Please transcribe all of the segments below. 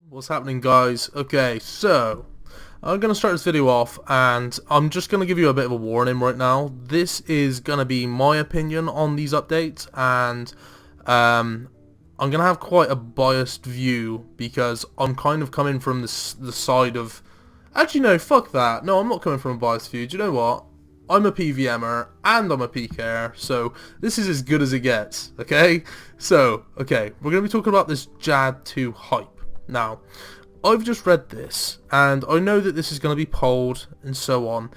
What's happening, guys? Okay, so I'm going to start this video off and I'm just going to give you a bit of a warning right now. This is going to be my opinion on these updates, and I'm going to have quite a biased view because I'm kind of coming from the side of... Actually, no, fuck that. No, I'm not coming from a biased view. Do you know what? I'm a PVMer and I'm a PKer, so this is as good as it gets, okay? So, okay, we're going to be talking about this JAD 2 hype. Now, I've just read this, and I know that this is going to be polled and so on,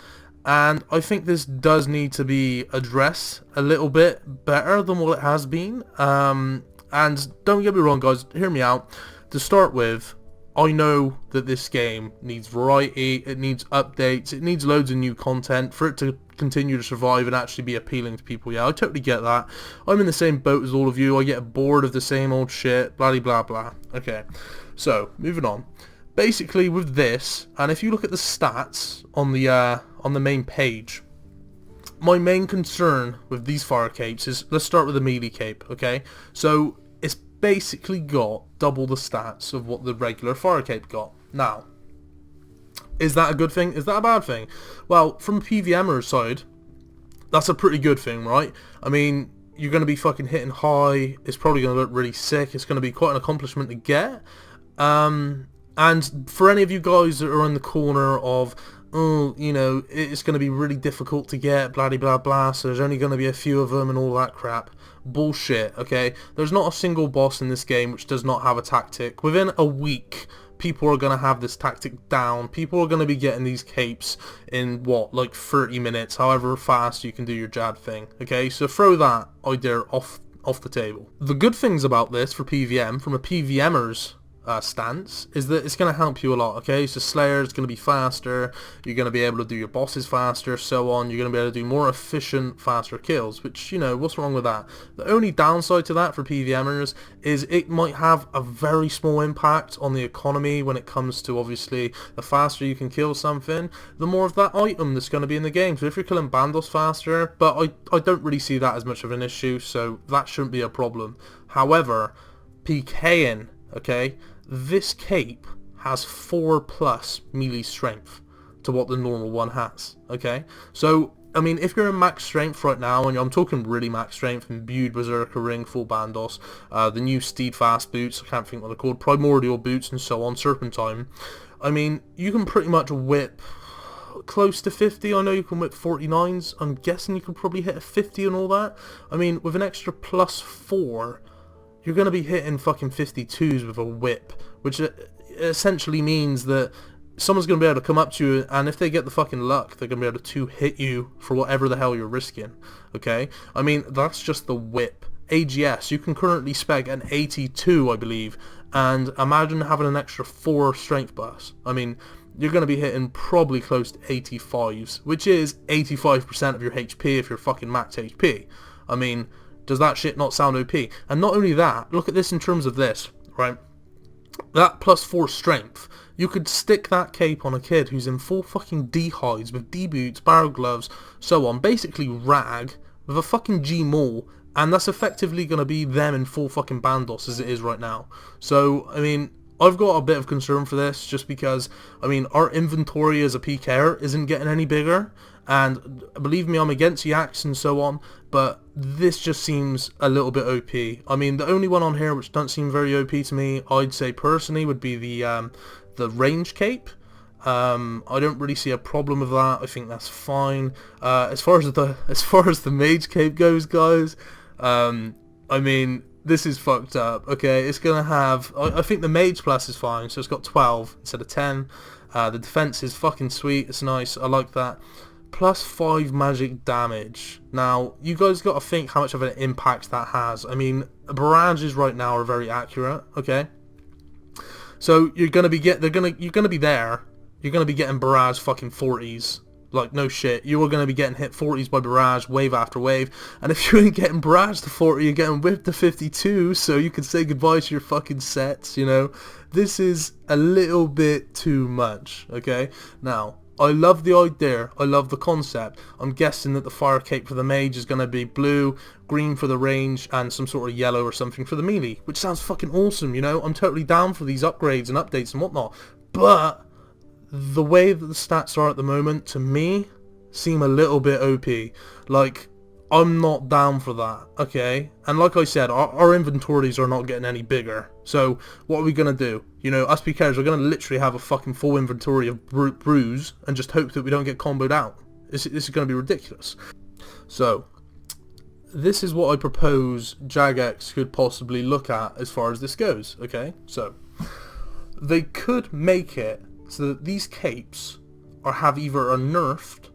and I think this does need to be addressed a little bit better than what it has been. And don't get me wrong, guys, hear me out. To start with, I know that this game needs variety, it needs updates, it needs loads of new content for it to continue to survive and actually be appealing to people. Yeah, I totally get that. I'm in the same boat as all of you. I get bored of the same old shit, blah blah blah. Okay, so moving on. Basically with this, and if you look at the stats on the main page, my main concern with these fire capes is, let's start with the melee cape, okay? So it's basically got double the stats of what the regular fire cape got. Now, is that a good thing? Is that a bad thing? Well, from a PVMer side, that's a pretty good thing, right? I mean, you're going to be fucking hitting high, it's probably going to look really sick, it's going to be quite an accomplishment to get. And for any of you guys that are in the corner of, oh, you know, it's going to be really difficult to get, blah blah blah, so there's only going to be a few of them and all that crap. Bullshit, okay? There's not a single boss in this game which does not have a tactic. Within a week, people are going to have this tactic down. People are going to be getting these capes in, what, like 30 minutes, however fast you can do your JAD thing, okay? So throw that idea off the table. The good things about this for PVM, from a PVMer's stance, is that it's going to help you a lot, okay? So Slayer is going to be faster, you're going to be able to do your bosses faster, so on. You're going to be able to do more efficient, faster kills, which, you know, what's wrong with that? The only downside to that for PVMers is it might have a very small impact on the economy when it comes to, obviously, the faster you can kill something, the more of that item that's going to be in the game. So if you're killing bandos faster, but I don't really see that as much of an issue, so that shouldn't be a problem. However, PKing, okay, this cape has 4+ melee strength to what the normal one has, okay? So, I mean, if you're in max strength right now, and I'm talking really max strength, imbued berserker ring, full bandos, the new steadfast boots, I can't think what they're called, primordial boots and so on, serpentine, I mean, you can pretty much whip close to 50. I know you can whip 49s, I'm guessing you can probably hit a 50 and all that. I mean, with an extra +4, you're going to be hitting fucking 52s with a whip, which essentially means that someone's going to be able to come up to you, and if they get the fucking luck, they're going to be able to hit you for whatever the hell you're risking, okay? I mean, that's just the whip. AGS, you can currently spec an 82, I believe, and imagine having an extra 4 strength bus. I mean, you're going to be hitting probably close to 85s, which is 85% of your HP if you're fucking max HP. I mean, does that shit not sound OP? And not only that, look at this in terms of this, right? That +4 strength, you could stick that cape on a kid who's in full fucking D-hides with D-boots, barrel gloves, so on, basically rag, with a fucking G-maul, and that's effectively going to be them in full fucking bandos as it is right now. So, I mean, I've got a bit of concern for this, just because, I mean, our inventory as a PKer isn't getting any bigger, and believe me, I'm against Yaks and so on, but this just seems a little bit OP. I mean, the only one on here which doesn't seem very OP to me, I'd say personally, would be the range cape. I don't really see a problem with that. I think that's fine. As far as the mage cape goes, guys, I mean, this is fucked up, okay? It's gonna have, I think the mage plus is fine, so it's got 12 instead of 10. The defense is fucking sweet, it's nice, I like that. +5 magic damage. Now, you guys got to think how much of an impact that has. I mean, barrages right now are very accurate, okay? So you're gonna be you're gonna be there. You're gonna be getting barrage fucking 40s. Like, no shit. You are gonna be getting hit 40s by barrage wave after wave. And if you ain't getting barrage to 40, you're getting whipped to 52. So you can say goodbye to your fucking sets. You know, this is a little bit too much. Okay. Now, I love the idea, I love the concept. I'm guessing that the fire cape for the mage is going to be blue, green for the range, and some sort of yellow or something for the melee, which sounds fucking awesome, you know? I'm totally down for these upgrades and updates and whatnot, but the way that the stats are at the moment, to me, seem a little bit OP. Like, I'm not down for that, okay? And like I said, our inventories are not getting any bigger. So, what are we going to do? You know, us PKers are going to literally have a fucking full inventory of brews and just hope that we don't get comboed out. This is going to be ridiculous. So, this is what I propose Jagex could possibly look at as far as this goes, okay? So, they could make it so that these capes have either a nerfed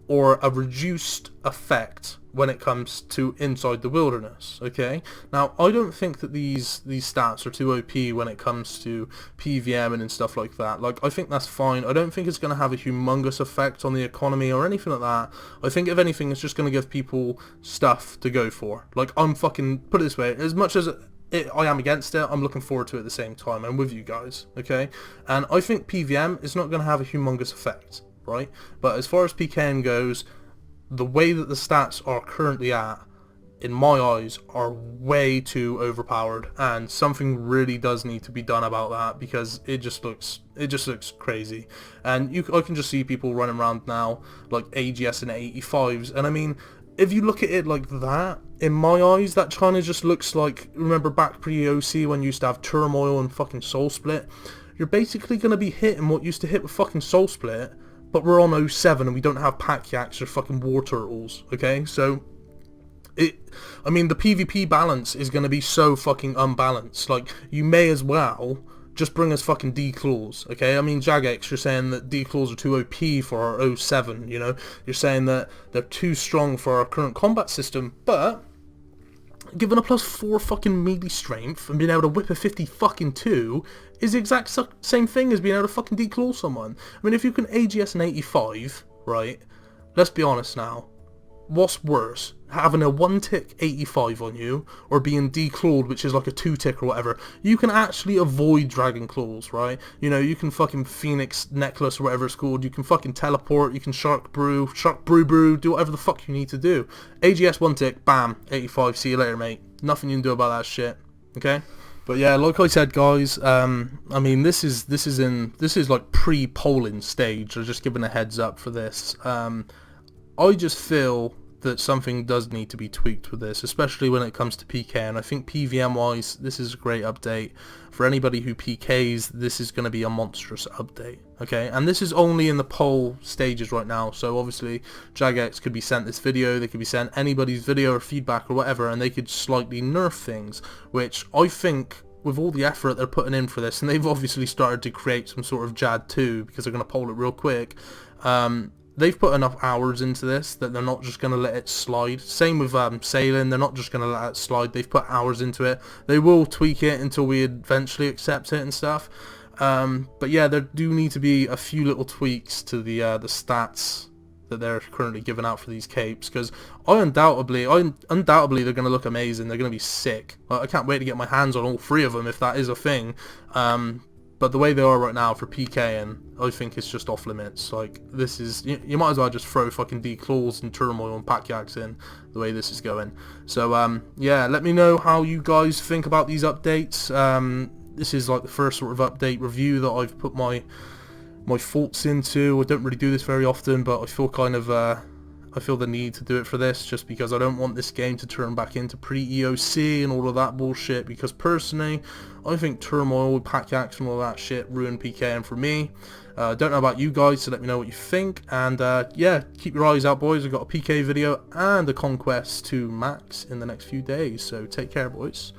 or a reduced effect when it comes to inside the wilderness, okay? Now, I don't think that these stats are too OP when it comes to PVM and stuff like that. Like, I think that's fine. I don't think it's going to have a humongous effect on the economy or anything like that. I think, if anything, it's just going to give people stuff to go for. Like, I'm fucking, put it this way, as much as I am against it, I'm looking forward to it at the same time. I'm with you guys, okay? And I think PVM is not going to have a humongous effect, right? But as far as PKN goes, the way that the stats are currently at, in my eyes, are way too overpowered, and something really does need to be done about that, because it just looks crazy. And I can just see people running around now like AGS and 85s, and I mean, if you look at it like that, in my eyes, that kind of just looks like, remember back pre-OC when you used to have Turmoil and fucking Soul Split? You're basically going to be hitting what used to hit with fucking Soul Split, but we're on 07 and we don't have pack yaks or fucking war turtles, okay? So, I mean, the PvP balance is going to be so fucking unbalanced. Like, you may as well just bring us fucking D-Claws, okay? I mean, Jagex, you're saying that D-Claws are too OP for our 07, you know? You're saying that they're too strong for our current combat system, but given a +4 fucking melee strength and being able to whip a 50 fucking 2 is the exact same thing as being able to fucking declaw someone. I mean, if you can AGS an 85, right, let's be honest now, what's worse, having a 1-tick 85 on you, or being declawed, which is like a 2-tick or whatever? You can actually avoid Dragon Claws, right? You know, you can fucking Phoenix Necklace or whatever it's called, you can fucking teleport, you can Shark Brew, do whatever the fuck you need to do. AGS 1-tick, bam, 85, see you later, mate. Nothing you can do about that shit, okay? But yeah, like I said, guys, I mean, this is like pre-polling stage. I'm just giving a heads up for this. I just feel that something does need to be tweaked with this, especially when it comes to PK, and I think PVM wise, this is a great update. For anybody who PKs, this is going to be a monstrous update, okay? And this is only in the poll stages right now, so obviously Jagex could be sent this video, they could be sent anybody's video or feedback or whatever, and they could slightly nerf things, which I think, with all the effort they're putting in for this, and they've obviously started to create some sort of JAD 2, because they're going to poll it real quick, they've put enough hours into this that they're not just going to let it slide. Same with sailing, they're not just going to let it slide. They've put hours into it. They will tweak it until we eventually accept it and stuff. But yeah, there do need to be a few little tweaks to the stats that they're currently giving out for these capes, because undoubtedly they're going to look amazing. They're going to be sick. I can't wait to get my hands on all 3 of them if that is a thing. But the way they are right now for PKing, I think it's just off limits. Like, this is, you might as well just throw fucking D-Claws and Turmoil and Pack Yaks in, the way this is going. So, yeah, let me know how you guys think about these updates. This is like the first sort of update review that I've put my thoughts into. I don't really do this very often, but I feel kind of, I feel the need to do it for this, just because I don't want this game to turn back into pre-EOC and all of that bullshit, because personally, I think Turmoil, Pack Yaks and all that shit ruined PKM for me. Don't know about you guys, so let me know what you think, and yeah, keep your eyes out, boys. I've got a PK video and a Conquest to Max in the next few days, so take care, boys.